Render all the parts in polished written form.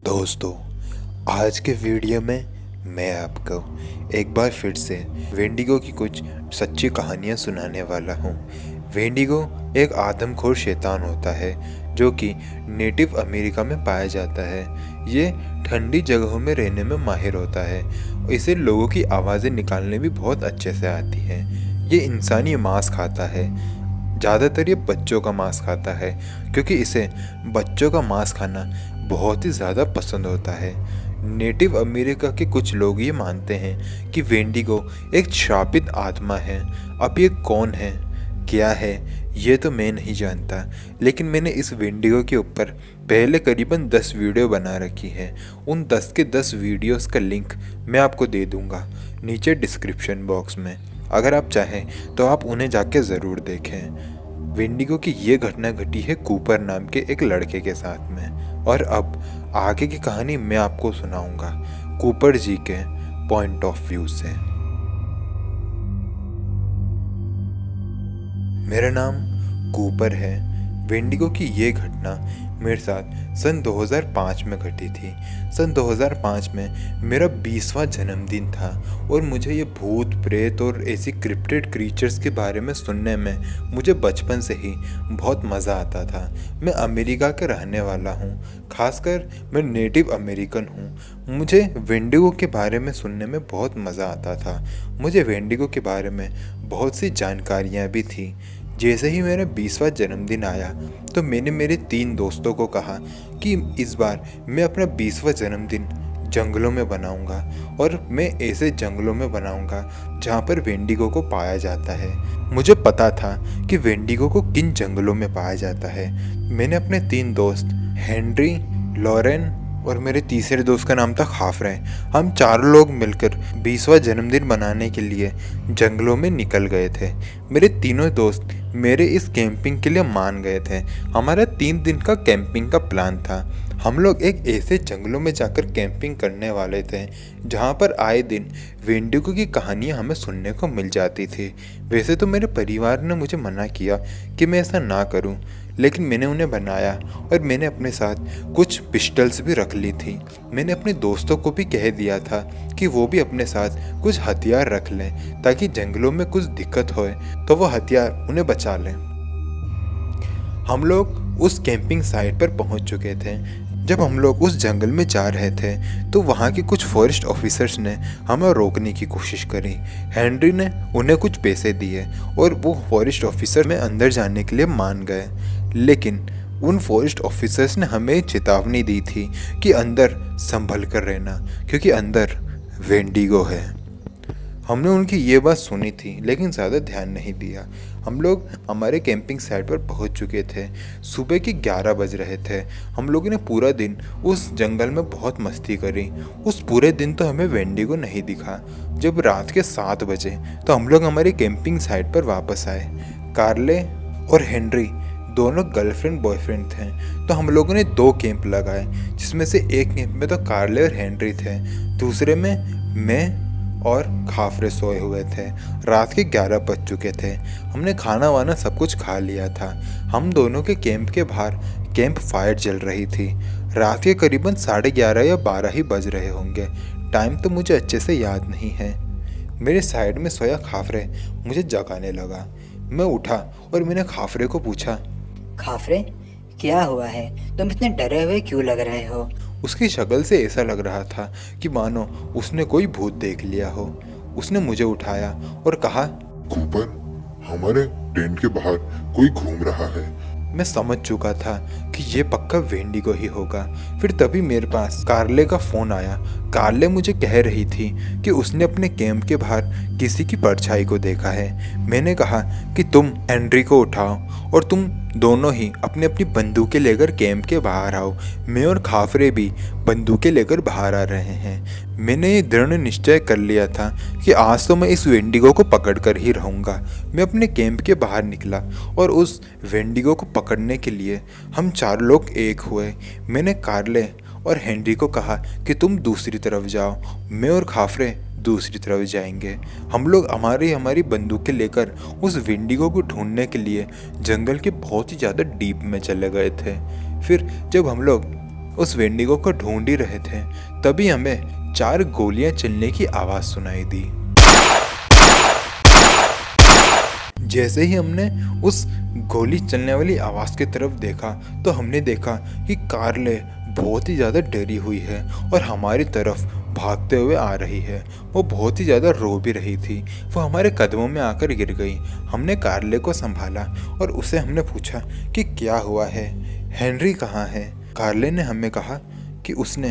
दोस्तों, आज के वीडियो में मैं आपको एक बार फिर से वेंडिगो की कुछ सच्ची कहानियाँ सुनाने वाला हूँ। वेंडिगो एक आदमखोर शैतान होता है जो कि नेटिव अमेरिका में पाया जाता है। ये ठंडी जगहों में रहने में माहिर होता है। इसे लोगों की आवाज़ें निकालने भी बहुत अच्छे से आती हैं। ये इंसानी मांस खाता है। ज़्यादातर ये बच्चों का मांस खाता है क्योंकि इसे बच्चों का मांस खाना बहुत ही ज़्यादा पसंद होता है। नेटिव अमेरिका के कुछ लोग ये मानते हैं कि वेंडिगो एक श्रापित आत्मा है। अब ये कौन है, क्या है, ये तो मैं नहीं जानता, लेकिन मैंने इस वेंडिगो के ऊपर पहले करीबन 10 वीडियो बना रखी है। उन 10 के 10 वीडियोस का लिंक मैं आपको दे दूँगा नीचे डिस्क्रिप्शन बॉक्स में। अगर आप चाहें तो आप उन्हें जाके ज़रूर देखें। वेंडिगो की ये घटना घटी है कूपर नाम के एक लड़के के साथ में। और अब आगे की कहानी मैं आपको सुनाऊंगा कूपर जी के पॉइंट ऑफ व्यू से। मेरा नाम कूपर है। वेंडिगो की ये घटना मेरे साथ सन 2005 में घटी थी। सन 2005 में मेरा 20वां जन्मदिन था और मुझे ये भूत प्रेत और ऐसी क्रिप्टेड क्रीचर्स के बारे में सुनने में मुझे बचपन से ही बहुत मज़ा आता था। मैं अमेरिका के रहने वाला हूँ, खासकर मैं नेटिव अमेरिकन हूँ। मुझे वेंडिगो के बारे में सुनने में बहुत मज़ा आता था। मुझे वेंडिगो के बारे में बहुत सी जानकारियाँ भी थी। जैसे ही मेरा 20वां जन्मदिन आया तो मैंने मेरे 3 दोस्तों को कहा कि इस बार मैं अपना 20वां जन्मदिन जंगलों में बनाऊंगा और मैं ऐसे जंगलों में बनाऊंगा जहाँ पर वेंडिगो को पाया जाता है। मुझे पता था कि वेंडिगो को किन जंगलों में पाया जाता है। मैंने अपने 3 दोस्त हेनरी, लॉरेन और मेरे तीसरे दोस्त का नाम था खाफरे, हम 4 लोग मिलकर 20वां जन्मदिन मनाने के लिए जंगलों में निकल गए थे। मेरे तीनों दोस्त मेरे इस कैंपिंग के लिए मान गए थे। हमारा 3 दिन का कैंपिंग का प्लान था। हम लोग एक ऐसे जंगलों में जाकर कैंपिंग करने वाले थे जहाँ पर आए दिन वेंडिगो की कहानियाँ हमें सुनने को मिल जाती थी। वैसे तो मेरे परिवार ने मुझे मना किया कि मैं ऐसा ना करूँ, लेकिन मैंने उन्हें बनाया और मैंने अपने साथ कुछ पिस्टल्स भी रख ली थी। मैंने अपने दोस्तों को भी कह दिया था कि वो भी अपने साथ कुछ हथियार रख लें ताकि जंगलों में कुछ दिक्कत होए तो वो हथियार उन्हें बचा लें। हम लोग उस कैंपिंग साइट पर पहुंच चुके थे। जब हम लोग उस जंगल में जा रहे थे तो वहाँ के कुछ फॉरेस्ट ऑफिसर्स ने हमें रोकने की कोशिश करी। हेनरी ने उन्हें कुछ पैसे दिए और वो फॉरेस्ट ऑफिसर में अंदर जाने के लिए मान गए, लेकिन उन फॉरेस्ट ऑफिसर्स ने हमें चेतावनी दी थी कि अंदर संभल कर रहना क्योंकि अंदर वेंडिगो है। हमने उनकी ये बात सुनी थी लेकिन ज़्यादा ध्यान नहीं दिया। हम लोग हमारे कैंपिंग साइट पर पहुंच चुके थे। सुबह के 11 बज रहे थे। हम लोगों ने पूरा दिन उस जंगल में बहुत मस्ती करी। उस पूरे दिन तो हमें वेंडिगो नहीं दिखा। जब रात के 7 बजे तो हम लोग हमारी कैंपिंग साइट पर वापस आए। कार्ले और हेनरी दोनों गर्लफ्रेंड बॉयफ्रेंड थे, तो हम लोगों ने 2 कैंप लगाए, जिसमें से एक कैंप में तो कार्ले और हेनरी थे, दूसरे में मैं और खाफरे सोए हुए थे। रात के 11 बज चुके थे। हमने खाना वाना सब कुछ खा लिया था। हम दोनों के कैंप के बाहर कैंप फायर जल रही थी। रात के करीबन 11:30 या 12 ही बज रहे होंगे। टाइम तो मुझे अच्छे से याद नहीं है। मेरे साइड में सोया खाफरे मुझे जगाने लगा। मैं उठा और मैंने खाफरे को पूछा, खाफरे, क्या हुआ है? तुम इतने डरे हुए क्यों लग रहे हो? उसकी शक्ल से ऐसा लग रहा था कि मानो उसने कोई भूत देख लिया हो। उसने मुझे उठाया और कहा, कूपर, हमारे टेंट के बाहर कोई घूम रहा है। मैं समझ चुका था कि ये पक्का वेंडिगो ही होगा। फिर तभी मेरे पास कार्ले का फ़ोन आया। कार्ले मुझे कह रही थी कि उसने अपने कैंप के बाहर किसी की परछाई को देखा है। मैंने कहा कि तुम हेनरी को उठाओ और तुम दोनों ही अपनी अपनी बंदूकें लेकर कैंप के बाहर आओ। मैं और खाफरे भी बंदूकें लेकर बाहर आ रहे हैं। मैंने ये दृढ़ निश्चय कर लिया था कि आज तो मैं इस वेंडिगो को पकड़ कर ही रहूँगा। मैं अपने कैंप के बाहर निकला और उस वेंडिगो को पकड़ने के लिए हम 4 लोग एक हुए। मैंने कार्ले और हेनरी को कहा कि तुम दूसरी तरफ जाओ, मैं और खाफरे दूसरी तरफ जाएंगे। हम लोग हमारी बंदूकें लेकर उस वेंडिगो को ढूंढने के लिए जंगल के बहुत ही ज़्यादा डीप में चले गए थे। फिर जब हम लोग उस वेंडिगो को ढूंढ ही रहे थे, तभी हमें 4 गोलियां चलने की आवाज़ सुनाई दी। जैसे ही हमने उस गोली चलने वाली आवाज़ की तरफ देखा तो हमने देखा कि कार्ले बहुत ही ज़्यादा डरी हुई है और हमारी तरफ भागते हुए आ रही है। वो बहुत ही ज़्यादा रो भी रही थी। वो हमारे कदमों में आकर गिर गई। हमने कार्ले को संभाला और उसे हमने पूछा कि क्या हुआ है, हेनरी कहाँ है। कार्ले ने हमें कहा कि उसने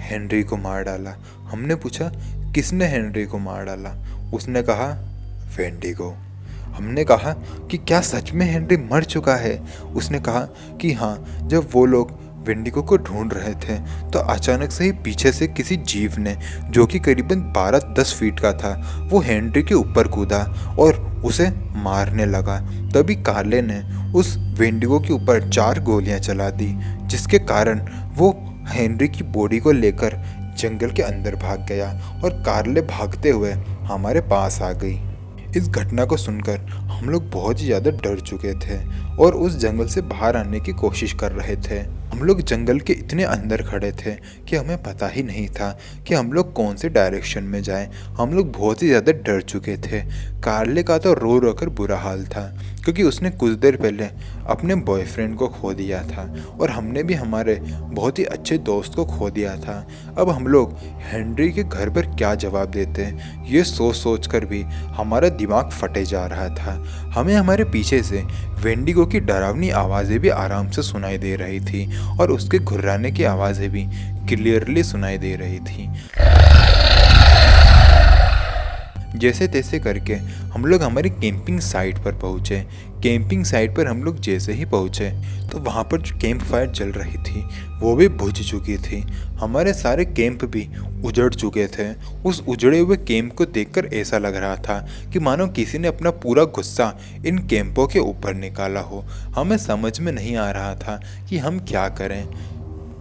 हेनरी को मार डाला। हमने पूछा किसने हेनरी को मार डाला। उसने कहा वेंडिगो। हमने कहा कि क्या सच में हेनरी मर चुका है। उसने कहा कि हाँ, जब वो लोग वेंडिगो को ढूंढ रहे थे तो अचानक से ही पीछे से किसी जीव ने, जो कि करीबन 12-10 फीट का था, वो हेनरी के ऊपर कूदा और उसे मारने लगा। तभी कार्ले ने उस वेंडिगो के ऊपर 4 गोलियां चला दी, जिसके कारण वो हेनरी की बॉडी को लेकर जंगल के अंदर भाग गया और कार्ले भागते हुए हमारे पास आ गई। इस घटना को सुनकर हम लोग बहुत ही ज़्यादा डर चुके थे और उस जंगल से बाहर आने की कोशिश कर रहे थे। हम लोग जंगल के इतने अंदर खड़े थे कि हमें पता ही नहीं था कि हम लोग कौन से डायरेक्शन में जाएं। हम लोग बहुत ही ज़्यादा डर चुके थे। कार्ले का तो रो रो कर बुरा हाल था, क्योंकि उसने कुछ देर पहले अपने बॉयफ्रेंड को खो दिया था और हमने भी हमारे बहुत ही अच्छे दोस्त को खो दिया था। अब हम लोग हेनरी के घर पर क्या जवाब देते, ये सोच सोच कर भी हमारा दिमाग फटे जा रहा था। हमें हमारे पीछे से वेंडिगो की डरावनी आवाज़ें भी आराम से सुनाई दे रही थी और उसके घुर्राने की आवाज़ें भी क्लियरली सुनाई दे रही थी। जैसे तैसे करके हम लोग हमारी कैंपिंग साइट पर पहुँचे। कैंपिंग साइट पर हम लोग जैसे ही पहुँचे तो वहाँ पर जो कैंप फायर चल रही थी वो भी बुझ चुकी थी। हमारे सारे कैंप भी उजड़ चुके थे। उस उजड़े हुए कैंप को देखकर ऐसा लग रहा था कि मानो किसी ने अपना पूरा गुस्सा इन कैंपों के ऊपर निकाला हो। हमें समझ में नहीं आ रहा था कि हम क्या करें।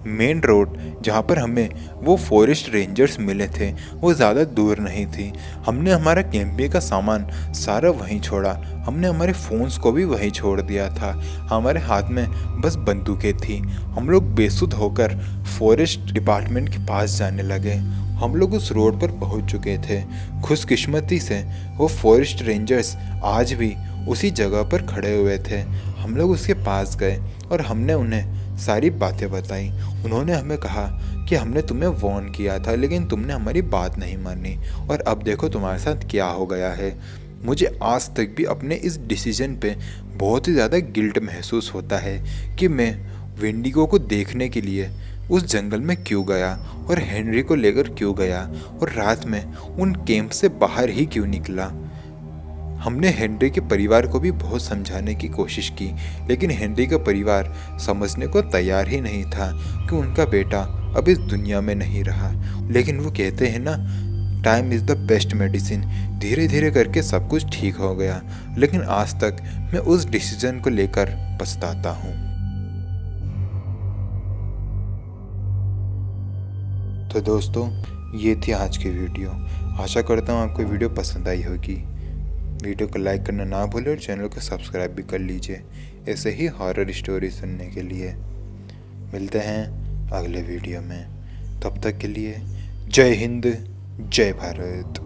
मेन रोड जहाँ पर हमें वो फॉरेस्ट रेंजर्स मिले थे वो ज़्यादा दूर नहीं थी। हमने हमारा कैंपिंग का सामान सारा वहीं छोड़ा। हमने हमारे फ़ोन्स को भी वहीं छोड़ दिया था। हमारे हाथ में बस बंदूकें थी। हम लोग बेसुध होकर फॉरेस्ट डिपार्टमेंट के पास जाने लगे। हम लोग उस रोड पर पहुंच चुके थे। खुशकिस्मती से वो फॉरेस्ट रेंजर्स आज भी उसी जगह पर खड़े हुए थे। हम लोग उसके पास गए और हमने उन्हें सारी बातें बताई। उन्होंने हमें कहा कि हमने तुम्हें वार्न किया था लेकिन तुमने हमारी बात नहीं मानी और अब देखो तुम्हारे साथ क्या हो गया है। मुझे आज तक भी अपने इस डिसीजन पे बहुत ही ज़्यादा गिल्ट महसूस होता है कि मैं वेंडिगो को देखने के लिए उस जंगल में क्यों गया और हेनरी को लेकर क्यों गया और रात में उन कैंप से बाहर ही क्यों निकला। हमने हेनरी के परिवार को भी बहुत समझाने की कोशिश की, लेकिन हेनरी का परिवार समझने को तैयार ही नहीं था कि उनका बेटा अब इस दुनिया में नहीं रहा। लेकिन वो कहते हैं ना, time is the best medicine. धीरे धीरे करके सब कुछ ठीक हो गया, लेकिन आज तक मैं उस डिसीजन को लेकर पछताता हूँ। तो दोस्तों, ये थी आज की वीडियो। आशा करता हूँ आपको वीडियो पसंद आई होगी। वीडियो को लाइक करना ना भूलें और चैनल को सब्सक्राइब भी कर लीजिए ऐसे ही हॉरर स्टोरी सुनने के लिए। मिलते हैं अगले वीडियो में। तब तक के लिए जय हिंद, जय भारत।